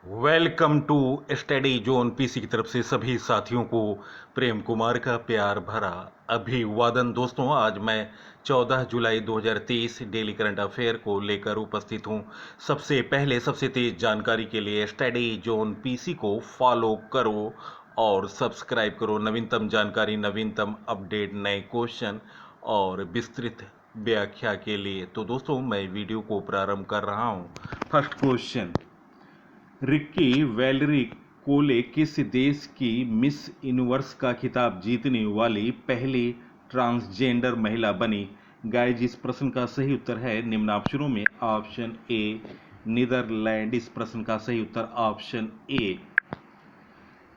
Welcome to study zone PC की तरफ से सभी साथियों को प्रेम कुमार का प्यार भरा अभिवादन। दोस्तों, आज मैं 14 जुलाई 2023 डेली करंट अफेयर को लेकर उपस्थित हूं। सबसे पहले सबसे तेज जानकारी के लिए स्टडी जोन पीसी को फॉलो करो और सब्सक्राइब करो। नवीनतम जानकारी, नवीनतम अपडेट, नए क्वेश्चन और विस्तृत व्याख्या के लिए। तो दोस्तों, मैं वीडियो को प्रारंभ कर रहा हूं। फर्स्ट क्वेश्चन, रिक्की वैलेरी कोले किस देश की मिस यूनिवर्स का खिताब जीतने वाली पहली ट्रांसजेंडर महिला बनी? गाइस, इस प्रश्न का सही उत्तर है निम्न ऑप्शनों में ऑप्शन ए नीदरलैंड। इस प्रश्न का सही उत्तर ऑप्शन ए।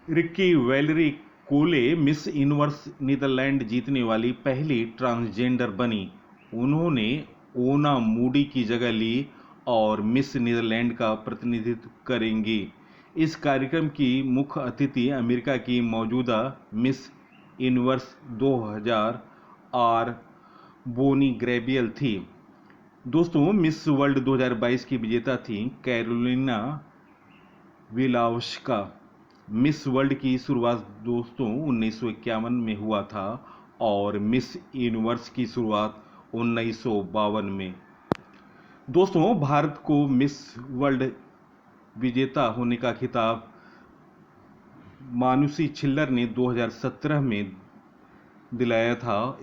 रिक्की वैलेरी कोले मिस यूनिवर्स नीदरलैंड जीतने वाली पहली ट्रांसजेंडर बनी। उन्होंने ओना मूडी की जगह ली और मिस नीदरलैंड का प्रतिनिधित्व करेंगी। इस कार्यक्रम की मुख्य अतिथि अमेरिका की मौजूदा Miss Universe 2000 R Bonney Gabriel थी। दोस्तों, मिस वर्ल्ड 2022 की विजेता थी कैरोलिना विलावस्का। मिस वर्ल्ड की शुरुआत दोस्तों 1951 में हुआ था और मिस यूनिवर्स की शुरुआत 1952 में। दोस्तों, भारत को मिस वर्ल्ड विजेता होने का खिताब मानुषी छिल्लर ने 2017 में दिलाया था।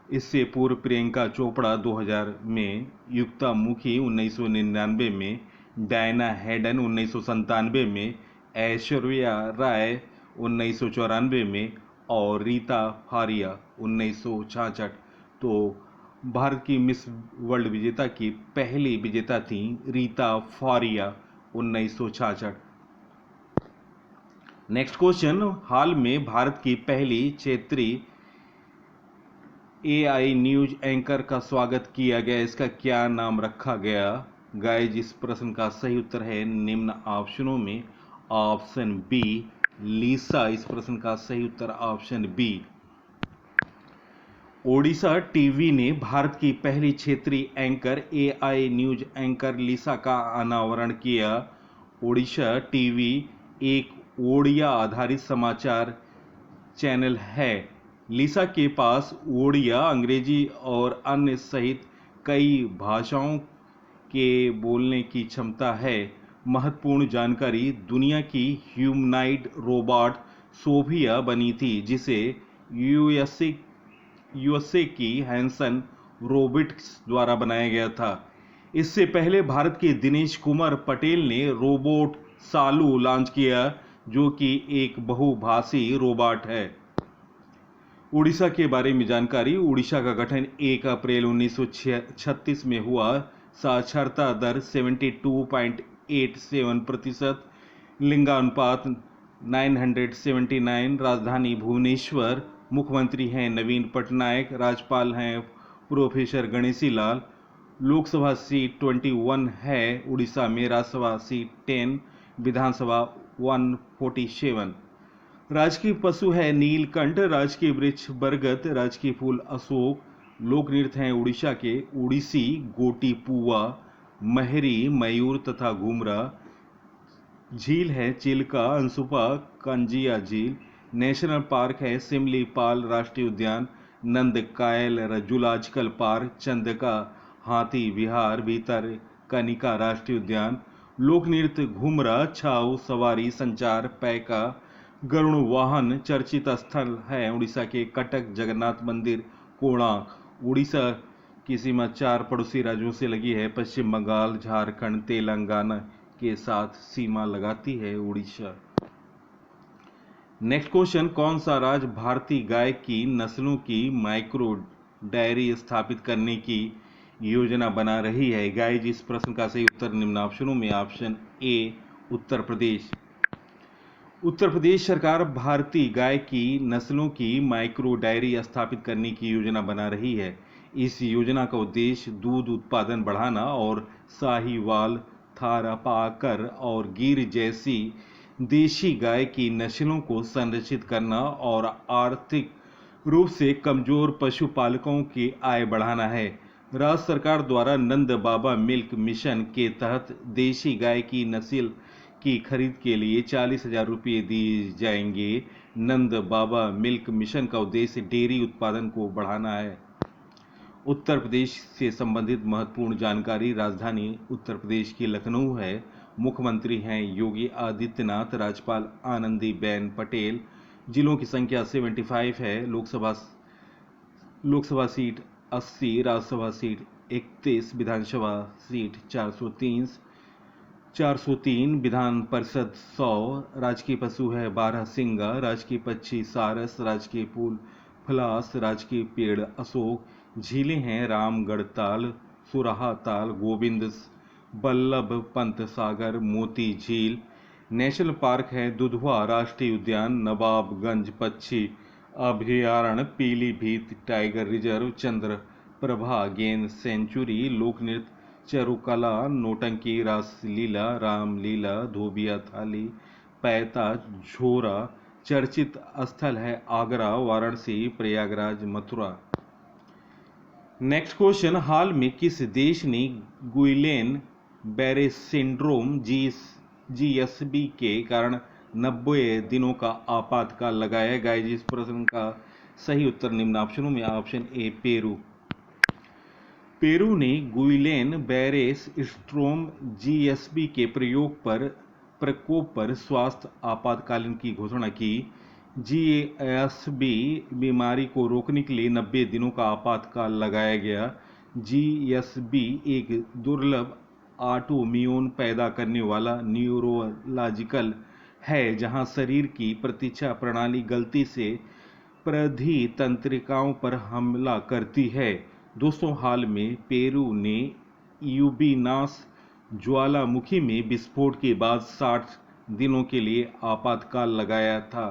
इससे पूर्व प्रियंका चोपड़ा 2000 में, युक्ता मुखी 1999 में, डायना हेडन 1997 में, ऐश्वर्या राय 1994 में और रीता फारिया 1966। तो भारत की मिस वर्ल्ड विजेता की पहली विजेता थी रीता फारिया 1966। नेक्स्ट क्वेश्चन, हाल में भारत की पहली क्षेत्रीय एआई न्यूज एंकर का स्वागत किया गया, इसका क्या नाम रखा गया? गाइस, इस प्रश्न का सही उत्तर है निम्न ऑप्शनों में ऑप्शन बी लीसा। इस प्रश्न का सही उत्तर ऑप्शन बी। ओडिशा टीवी ने भारत की पहली क्षेत्रीय एंकर एआई न्यूज एंकर लीसा का अनावरण किया। ओडिशा टीवी एक ओडिया आधारित समाचार चैनल है। लीसा के पास ओडिया, अंग्रेजी और अन्य सहित कई भाषाओं के बोलने की क्षमता है। महत्वपूर्ण जानकारी, दुनिया की ह्यूमनॉइड रोबोट सोफिया बनी थी, जिसे यूएसए की हैंसन रोबोटिक्स द्वारा बनाया गया था। इससे पहले भारत के दिनेश कुमार पटेल ने रोबोट सालू लॉन्च किया, जो कि एक बहुभाषी रोबोट है। उड़ीसा के बारे में जानकारी, उड़ीसा का गठन 1 अप्रैल 1936 में हुआ। साक्षरता दर 72.87%, लिंगानुपात 979, राजधानी भुवनेश्वर, मुख्यमंत्री हैं नवीन पटनायक, राज्यपाल हैं प्रोफेसर गणेशी लाल। लोकसभा सीट 21 है उड़ीसा में, राज्यसभा सीट 10, विधानसभा 147। राजकीय पशु है नीलकंठ, राजकीय वृक्ष बरगद, राजकीय फूल अशोक। लोक नृत्य हैं उड़ीसा के उड़ीसी, गोटी पुआ, महरी, मयूर तथा घुमरा। झील है चिल्का, अंशुपा, कंजिया झील। नेशनल पार्क है सिमलीपाल राष्ट्रीय उद्यान, नंदकायल जूलॉजिकल पार्क, चंदका हाथी विहार, भीतर कनिका राष्ट्रीय उद्यान। लोक नृत्य घुमरा, छाऊ, सवारी, संचार, पैका, गरुड़ वाहन। चर्चित स्थल है उड़ीसा के कटक जगन्नाथ मंदिर, कोणार्क। उड़ीसा की सीमा 4 पड़ोसी राज्यों से लगी है। पश्चिम बंगाल, झारखंड, तेलंगाना के साथ सीमा लगाती है उड़ीसा। नेक्स्ट क्वेश्चन, कौन सा राज्य भारतीय गाय की नस्लों की माइक्रो डेयरी स्थापित करने की योजना बना रही है? गाइस, इस प्रश्न का सही उत्तर निम्न ऑप्शनों में ऑप्शन ए उत्तर प्रदेश। उत्तर प्रदेश सरकार भारतीय गाय की नस्लों की माइक्रो डेयरी स्थापित करने की योजना बना रही है। इस योजना का उद्देश्य दूध उत्पादन बढ़ाना और साहीवाल, थारपारकर और गिर जैसी देशी गाय की नस्लों को संरक्षित करना और आर्थिक रूप से कमजोर पशुपालकों की आय बढ़ाना है। राज्य सरकार द्वारा नंद बाबा मिल्क मिशन के तहत देशी गाय की नस्ल की खरीद के लिए 40,000 रुपये दिए जाएंगे। नंद बाबा मिल्क मिशन का उद्देश्य डेयरी उत्पादन को बढ़ाना है। उत्तर प्रदेश से संबंधित महत्वपूर्ण जानकारी। राजधानी उत्तर प्रदेश की लखनऊ है। मुख्यमंत्री हैं योगी आदित्यनाथ, राज्यपाल आनंदीबेन पटेल। जिलों की संख्या 75 है। लोकसभा सीट 80, राज्यसभा सीट 31, विधानसभा सीट 403, विधान परिषद 100। राजकीय पशु है बारहसिंगा, राजकीय पक्षी सारस, राजकीय फूल फलास, राजकीय पेड़ अशोक। झीलें हैं रामगढ़ ताल, सुराहा ताल, गोविंद बल्लभ पंत सागर, मोती झील। नेशनल पार्क है दुधवा राष्ट्रीय उद्यान, नवाबगंज पक्षी अभयारण्य, पीलीभीत टाइगर रिजर्व, चंद्रप्रभा गेंद सेंचुरी। लोक नृत्य चारुकला, नौटंकी, रासलीला, रामलीला, धोबिया थाली, पैता, झोरा। चर्चित स्थल है आगरा, वाराणसी, प्रयागराज, मथुरा। नेक्स्ट क्वेश्चन, हाल में किस देश ने गुइलेन बैरे सिंड्रोम जीएसबी के कारण 90 दिनों का आपातकाल लगाया गया? जिस प्रश्न का सही उत्तर निम्न ऑप्शनों में। ऑप्शन ए पेरू। पेरू ने गुइलेन बैरे सिंड्रोम जीएसबी के प्रकोप पर स्वास्थ्य आपातकालीन की घोषणा की। जीएसबी बीमारी को रोकने के लिए 90 दिनों का आपातकाल लगाया गया। जीएसबी एक दुर्लभ ऑटोइम्यून पैदा करने वाला न्यूरोलॉजिकल है जहां शरीर की प्रतिरक्षा प्रणाली गलती से प्रधि तंत्रिकाओं पर हमला करती है। दोस्तों, हाल में पेरू ने यूबीनास ज्वालामुखी में विस्फोट के बाद 60 दिनों के लिए आपातकाल लगाया था।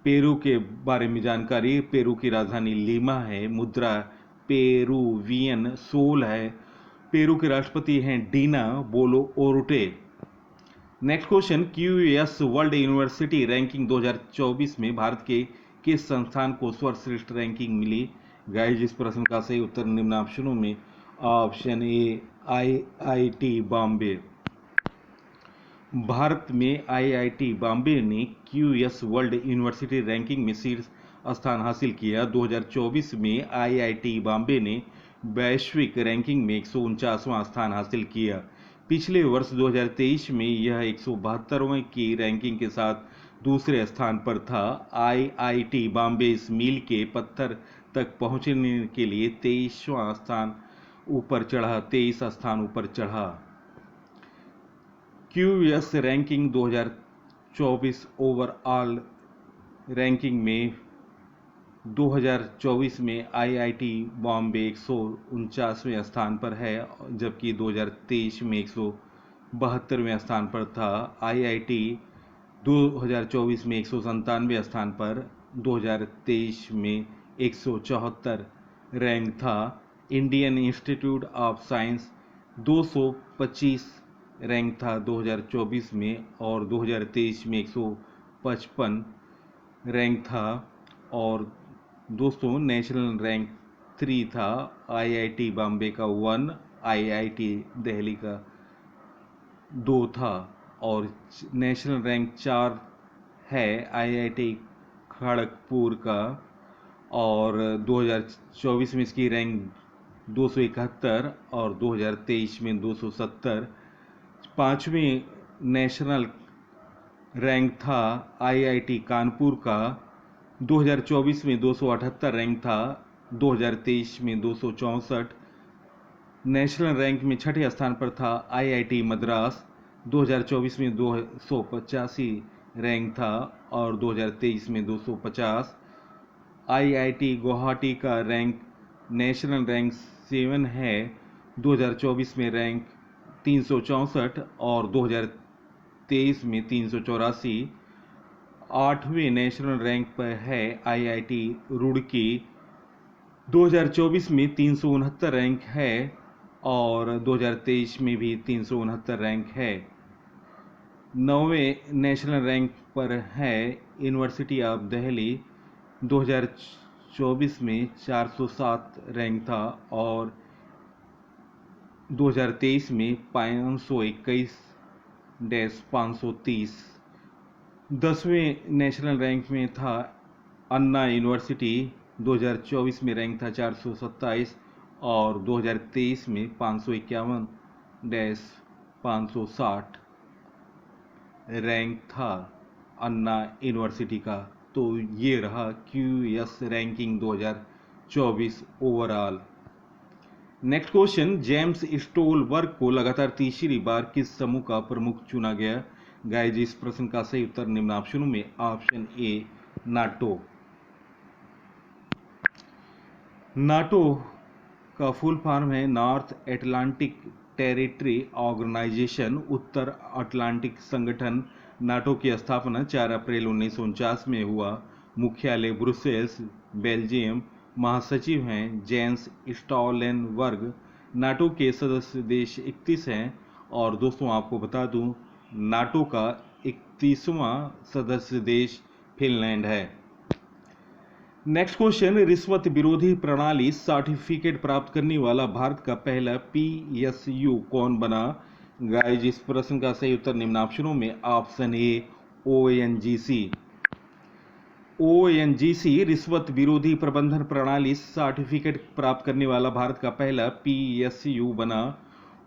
पेरू के बारे में जानकारी। पेरू की राजधानी लीमा है। मुद्रा पेरुवियन सोल है। पेरू के राष्ट्रपति हैं Dina Boluarte. Next question, QS world university ranking 2024 में भारत के किस संस्थान को सर्वश्रेष्ठ रैंकिंग मिली? गाइस, इस प्रश्न का सही उत्तर निम्न ऑप्शनों में। ऑप्शन ए आईआईटी बॉम्बे। भारत में आईआईटी बॉम्बे ने क्यूएस वर्ल्ड यूनिवर्सिटी रैंकिंग में शीर्ष स्थान हासिल किया। 2024 में आईआईटी बॉम्बे ने वैश्विक रैंकिंग में 149वां स्थान हासिल किया। पिछले वर्ष 2023 में यह 172वें की रैंकिंग के साथ दूसरे स्थान पर था। आईआईटी बॉम्बे इस मील के पत्थर तक पहुंचने के लिए 23 स्थान ऊपर चढ़ा। क्यूएस रैंकिंग 2024 ओवरऑल रैंकिंग में 2024 में आईआईटी बॉम्बे 149वें स्थान पर है, जबकि 2023 में 172वें स्थान पर था। आईआईटी 2024 में 197वें स्थान पर, 2023 में 174 रैंक था। Indian institute of science 225 rank था 2024 में, और 2023 में 155 रैंक था। और दोस्तों, नेशनल रैंक 3 था। आईआईटी बॉम्बे का 1, आईआईटी दिल्ली का 2 था, और नेशनल रैंक 4 है आईआईटी खड़गपुर का, और 2024 में इसकी रैंक 271 और 2023 में 270। 5वें नेशनल रैंक था आईआईटी कानपुर का, 2024 में 278 रैंक था, 2023 में 264। नेशनल रैंक में छठे स्थान पर था आईआईटी मद्रास, 2024 में 285 रैंक था, और 2023 में 250। आईआईटी गुवाहाटी का रैंक नेशनल रैंक 7 है, 2024 में रैंक 364 और 2023 में 384। 8वें नेशनल रैंक पर है आईआईटी रुड़की, 2024 में 369 रैंक है, और 2023 में भी 369 रैंक है। 9वें नेशनल रैंक पर है यूनिवर्सिटी ऑफ दिल्ली, 2024 में 407 रैंक था, और 2023 में 521 530। 10वें नेशनल रैंक में था अन्ना यूनिवर्सिटी, 2024 में रैंक था 427 और 2023 में 551-560 रैंक था अन्ना यूनिवर्सिटी का। तो ये रहा QS ranking 2024 overall. Next question, James Stoltenberg को लगातार तीसरी बार किस समूह का प्रमुख चुना गया? गाइस, इस प्रश्न का सही उत्तर निम्न ऑप्शनों में ऑप्शन ए नाटो। नाटो का फुल फॉर्म है नॉर्थ अटलांटिक टेरिटरी ऑर्गेनाइजेशन, उत्तर अटलांटिक संगठन। नाटो की स्थापना 4 अप्रैल 1949 में हुआ। मुख्यालय ब्रुसेल्स, बेल्जियम। महासचिव हैं जेंस स्टॉलटेनबर्ग। नाटो के सदस्य देश 31 हैं। और दोस्तों आपको बता दूं, नाटो का 31वां सदस्य देश फिनलैंड है। नेक्स्ट क्वेश्चन, रिश्वत विरोधी प्रणाली सर्टिफिकेट प्राप्त करने वाला भारत का पहला PSU कौन बना? गाइस, इस प्रश्न का सही उत्तर निम्न ऑप्शनों में ऑप्शन ए ONGC। ONGC रिश्वत विरोधी प्रबंधन प्रणाली सर्टिफिकेट प्राप्त करने वाला भारत का पहला PSU बना।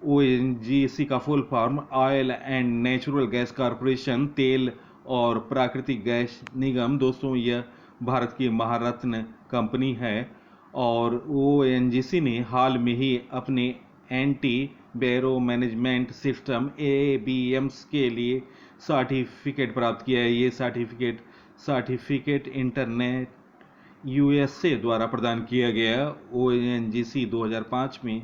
ONGC का full form oil and natural gas corporation, तेल और प्राकृतिक गैस निगम। दोस्तों, यह भारत की महारत्न कंपनी है और ONGC ने हाल में ही अपने एंटी बैरो मैनेजमेंट सिस्टम ABMS के लिए सर्टिफिकेट प्राप्त किया है। ये सर्टिफिकेट इंटरनेट USA द्वारा प्रदान किया गया। ONGC 2005 में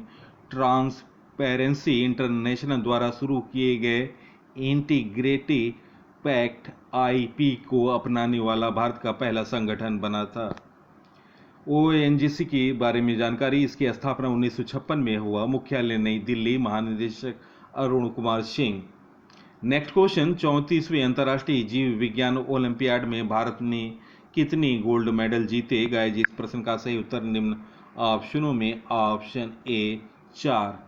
ट्रांसपेरेंसी इंटरनेशनल द्वारा शुरू किए गए इंटीग्रिटी पैक्ट IP को अपनाने वाला भारत का पहला संगठन बना था। ONGC के बारे में जानकारी, इसकी स्थापना 1956 में हुआ। मुख्यालय नई दिल्ली। महानिदेशक अरुण कुमार सिंह। नेक्स्ट क्वेश्चन, 34वें अंतर्राष्ट्रीय जीव विज्ञान ओलंपियाड में भारत ने कितनी गोल्ड मेडल जीते? गाइस, इस प्रश्न का सही उत्तर निम्न ऑप्शनों में ऑप्शन ए 4।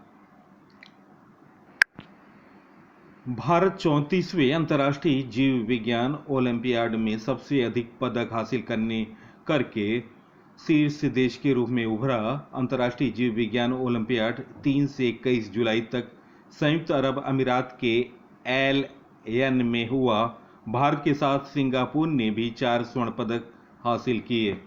भारत 34वें अंतर्राष्ट्रीय जीव विज्ञान ओलंपियाड में सबसे अधिक पदक हासिल करके शीर्ष देश के रूप में उभरा। अंतर्राष्ट्रीय जीव विज्ञान ओलंपियाड 3 से 21 जुलाई तक संयुक्त अरब अमीरात के एल एन में हुआ। भारत के साथ सिंगापुर ने भी 4 स्वर्ण पदक हासिल किए।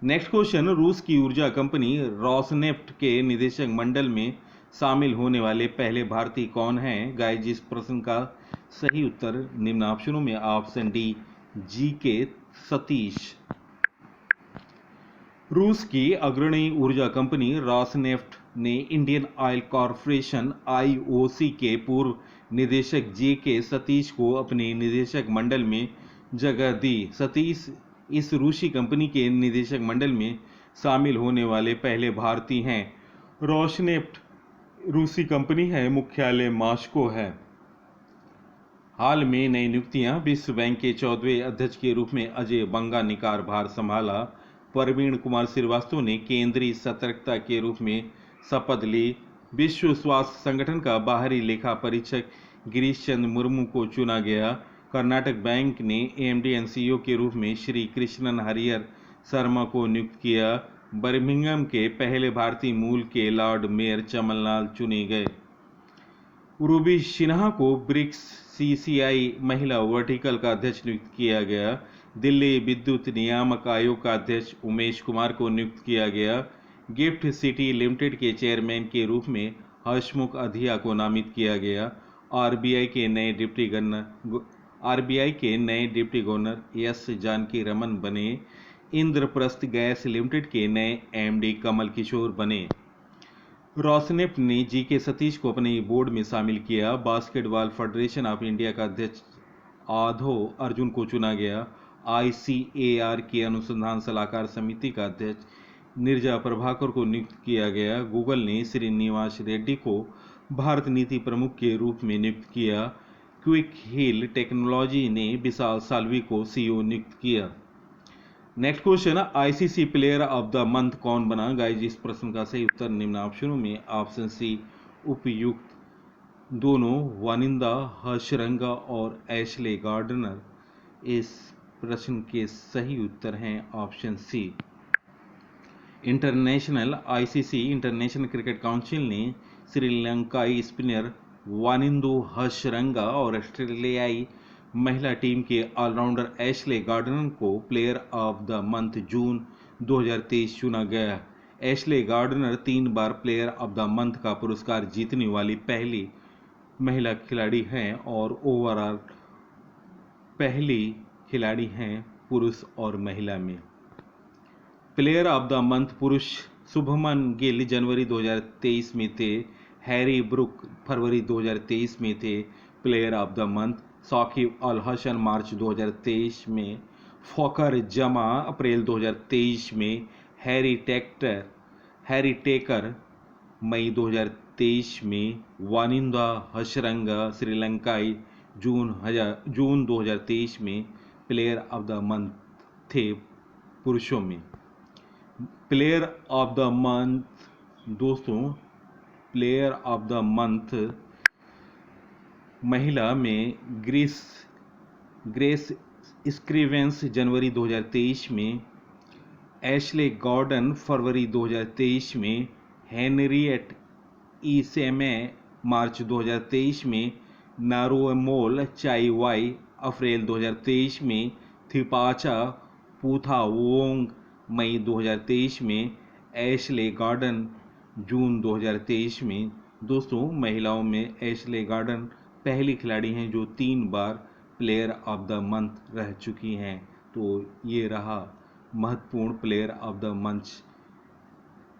नेक्स्ट क्वेश्चन, रूस की ऊर्जा कंपनी रॉसनेफ्ट के निदेशक मंडल में शामिल होने वाले पहले भारतीय कौन हैं? गाइस, इस प्रश्न का सही उत्तर निम्न ऑप्शनों में ऑप्शन डी GK सतीश। रूस की अग्रणी ऊर्जा कंपनी रॉसनेफ्ट ने इंडियन ऑयल कॉरपोरेशन IOC के पूर्व निदेशक GK सतीश को अपने निदेशक मंडल में जगह दी। सतीश इस रूसी कंपनी के निदेशक मंडल में शामिल होने वाले पहले भारतीय हैं। रॉसनेफ्ट रूसी कंपनी है, मुख्यालय मॉस्को है। हाल में नई नियुक्तियां, विश्व बैंक के 14वें अध्यक्ष के रूप में अजय बंगा ने कार्यभार संभाला। प्रवीण कुमार श्रीवास्तव ने केंद्रीय सतर्कता के रूप में शपथ ली। विश्व स्वास्थ्य संगठन का बाहरी लेखा परीक्षक गिरीश चंद्र मुर्मू को चुना गया। कर्नाटक बैंक ने MD and CEO के रूप में श्री कृष्णन हरिहर शर्मा को नियुक्त किया। बर्मिंघम के पहले भारतीय मूल के लॉर्ड मेयर चमनलाल चुने गए। उर्वी सिन्हा को ब्रिक्स CCI महिला वर्टिकल का अध्यक्ष नियुक्त किया गया। दिल्ली विद्युत नियामक आयोग का अध्यक्ष उमेश कुमार को नियुक्त किया गया। गिफ्ट सिटी लिमिटेड के चेयरमैन के रूप में हर्षमुख अधिया को नामित किया गया। RBI के नए deputy governor S Janaki Raman बने। इंद्रप्रस्थ गैस लिमिटेड के नए MD कमल किशोर बने। रॉसनेफ्ट ने GK सतीश को अपने बोर्ड में शामिल किया। बास्केटबॉल फेडरेशन ऑफ इंडिया का अध्यक्ष आधो अर्जुन को चुना गया। ICAR की अनुसंधान सलाहकार समिति का अध्यक्ष नीरजा प्रभाकर को नियुक्त किया गया। गूगल ने श्रीनिवास रेड्डी को भारत नीति प्रमुख के रूप में नियुक्त किया। क्विक हिल टेक्नोलॉजी ने विशाल साल्वी को CEO नियुक्त किया। Next question, ICC player of the month कौन बना? गाइस, इस प्रश्न का सही उत्तर निम्न ऑप्शनों में ऑप्शन सी उपयुक्त दोनों वानिंदा हशरंगा और एशले गार्डनर। इस प्रश्न के सही उत्तर हैं option C. International ICC international cricket council ने श्रीलंकाई स्पिनर वानिंदु हशरंगा और ऑस्ट्रेलियाई महिला टीम के ऑलराउंडर एशले गार्डनर को प्लेयर ऑफ द मंथ जून 2023 चुना गया। Ashleigh Gardner 3 bar player of the month का पुरस्कार जीतने वाली पहली महिला खिलाड़ी हैं और ओवरऑल पहली खिलाड़ी हैं पुरुष और महिला में। प्लेयर ऑफ द मंथ पुरुष शुभमन गिल जनवरी 2023 में थे। हैरी ब्रुक फरवरी 2023 में थे player of the month. Shakib Al Hasan March 2023 में। फ़खर जमा अप्रैल 2023 में। हैरी टेकर मई 2023 में। वानिंदा हशरंगा श्रीलंकाई जून 2023 में प्लेयर ऑफ द मंथ थे पुरुषों में। प्लेयर ऑफ द मंथ दोस्तों, प्लेयर ऑफ द मंथ महिला में ग्रेस स्क्रीवेंस जनवरी 2023 में। एशले गॉर्डन फरवरी 2023 में। हेनरिएट ईसेमे मार्च 2023 में। नारुएमोल चाईवाई अप्रैल 2023 में। थिपाचा पुथावोंग मई 2023 में। एशले गार्डन जून 2023 में। दोस्तों, महिलाओं में एशले गार्डन पहली खिलाड़ी हैं जो 3 बार प्लेयर ऑफ द मंथ रह चुकी हैं। तो ये रहा महत्वपूर्ण प्लेयर ऑफ द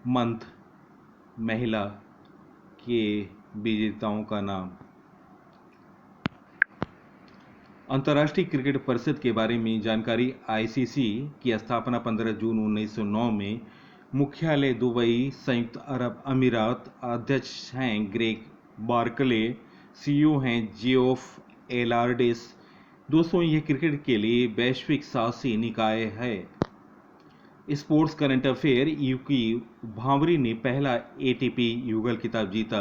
मंथ महिला के विजेताओं का नाम। अंतर्राष्ट्रीय क्रिकेट परिषद के बारे में जानकारी। आईसीसी की स्थापना 15 जून 1909 में। मुख्यालय दुबई, संयुक्त अरब अमीरात। अध्यक्ष हैं ग्रेग बार्कले। सीईओ हैं जियोफ एलार्डिस। दोस्तों, यह क्रिकेट के लिए वैश्विक शासी निकाय है। Sports current affair. Yuki Bhambri ने पहला एटीपी युगल खिताब जीता।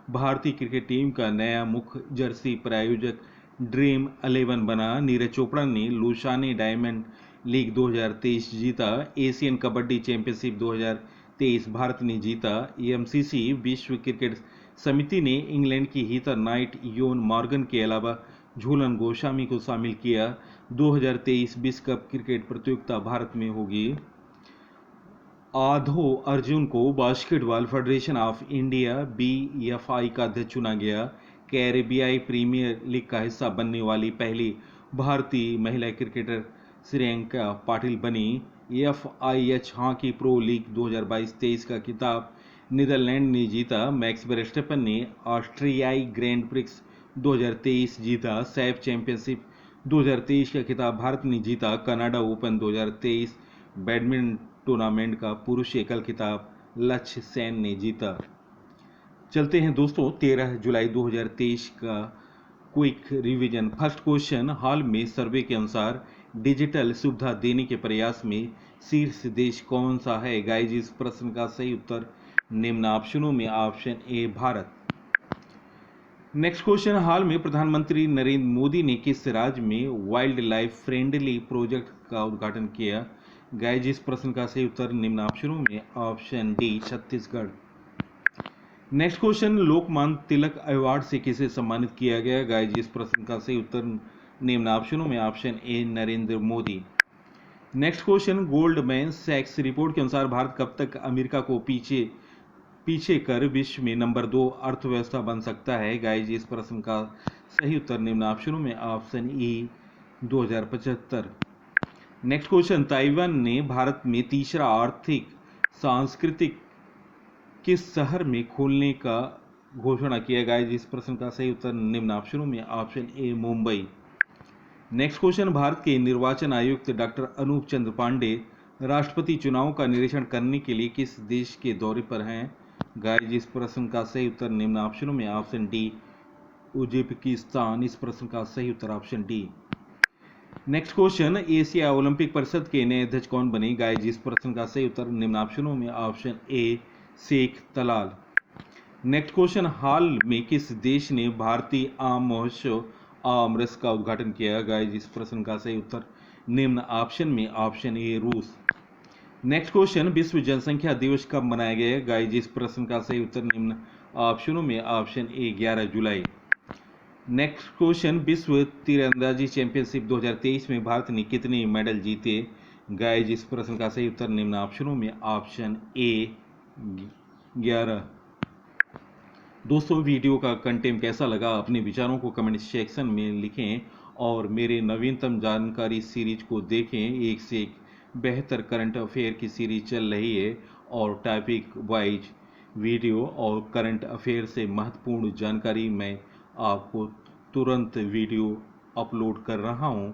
भारतीय क्रिकेट टीम का नया मुख्य जर्सी प्रायोजक ड्रीम 11 बना। नीरज चोपड़ा ने लुसाने डायमंड लीग 2023 जीता। एशियन कबड्डी चैंपियनशिप 2023 भारत ने जीता। एमसीसी विश्व क्रिकेट समिति ने इंग्लैंड की हीथर नाइट, योन मॉर्गन के अलावा झूलन गोस्वामी को शामिल किया। 2023 विश्व कप क्रिकेट प्रतियोगिता भारत में होगी। आधो अर्जुन को basketball federation of India BFI का अध्यक्ष चुना गया। कैरेबियाई प्रीमियर लीग का हिस्सा बनने वाली पहली भारतीय महिला क्रिकेटर श्रेयंका पाटिल बनी। FIH हॉकी प्रो लीग 2022-23 का खिताब नीदरलैंड ने जीता। मैक्स वर्स्टेपन ने ऑस्ट्रियाई ग्रैंड प्रिक्स 2023 जीता। सैफ चैंपियनशिप 2023 का खिताब भारत ने जीता। कनाडा ओपन 2023 बैडमिंटन टूर्नामेंट का पुरुष एकल खिताब लक्ष्य सेन ने जीता। चलते हैं दोस्तों 13 जुलाई 2023 का क्विक रिवीजन। फर्स्ट क्वेश्चन, हाल में सर्वे के अनुसार डिजिटल सुविधा देने के प्रयास में शीर्ष देश कौन सा है? गाइज, इस प्रश्न का सही उत्तर निम्न ऑप्शनों में। Option A Bharat. Next question, हाल में प्रधानमंत्री नरेंद्र मोदी ने किस राज्य में वाइल्ड लाइफ फ्रेंडली प्रोजेक्ट का उद्घाटन किया? गाइज, इस प्रश्न का सही उत्तर निम्न ऑप्शनों में। Option D Chhattisgarh. Next question, Lokmanya Tilak award से किसे सम्मानित किया गया? गाइज, इस प्रश्न का सही उत्तर निम्न ऑप्शनों में। Option A Narendra Modi. Next question, Goldman सैक्स रिपोर्ट के अनुसार भारत कब तक अमेरिका को पीछे कर विश्व में नंबर 2 अर्थव्यवस्था बन सकता है? गाइज, इस प्रश्न का सही उत्तर निम्न ऑप्शनों में। Option E 2075। Next question, Taiwan ने भारत में तीसरा आर्थिक सांस्कृतिक किस शहर में खोलने का घोषणा किया? गाइज, इस प्रश्न का सही उत्तर निम्न ऑप्शनों में। ऑप्शन ए मुंबई। नेक्स्ट क्वेश्चन, भारत के निर्वाचन आयुक्त डॉक्टर अनूप चंद्र पांडे राष्ट्रपति चुनाव का निरीक्षण करने के लिए किस देश के दौरे पर हैं? गाइज, इस प्रश्न का सही उत्तर निम्न ऑप्शनों में। Option D Uzbekistan. इस प्रश्न का सही उत्तर option D. Next question, Asia Olympic परिषद के नए अध्यक्ष कौन बने? गाइज, इस प्रश्न का सही उत्तर निम्न ऑप्शनों में। Option A Sheikh Talal. Next question, हाल में किस देश ने भारतीय आम महोत्सव आमरस का उद्घाटन किया? गाइस, इस प्रश्न का सही उत्तर निम्न ऑप्शन में ऑप्शन ए रूस। नेक्स्ट क्वेश्चन, विश्व जनसंख्या दिवस कब मनाया गया? गाइस, इस प्रश्न का सही उत्तर निम्न ऑप्शनों में ऑप्शन ए 11 जुलाई। नेक्स्ट क्वेश्चन, विश्व तीरंदाजी चैंपियनशिप 2023 में भारत ने कितने मेडल जीते? गाइस, इस प्रश्न का सही उत्तर निम्न ऑप्शनों में ऑप्शन ए 11। दोस्तों, वीडियो का कंटेंट कैसा लगा अपने विचारों को कमेंट सेक्शन में लिखें और मेरे नवीनतम जानकारी सीरीज को देखें। एक से एक बेहतर करंट अफेयर की सीरीज चल रही है और टॉपिक वाइज वीडियो और करंट अफेयर से महत्वपूर्ण जानकारी मैं आपको तुरंत वीडियो अपलोड कर रहा हूं।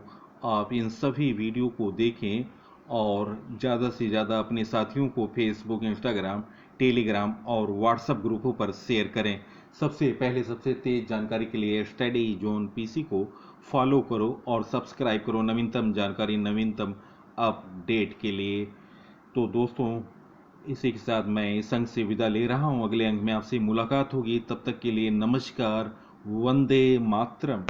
आप इन सभी वीडियो को देखें और ज़्यादा से ज़्यादा अपने साथियों को फेसबुक, इंस्टाग्राम, टेलीग्राम और व्हाट्सएप ग्रुपों पर शेयर करें। सबसे पहले सबसे तेज़ जानकारी के लिए स्टडी जोन पीसी को फॉलो करो और सब्सक्राइब करो नवीनतम जानकारी, नवीनतम अपडेट के लिए। तो दोस्तों, इसी के साथ मैं इस अंक से विदा ले रहा हूं। अगले अंक में आपसे मुलाकात होगी। तब तक के लिए नमस्कार, वंदे मातरम।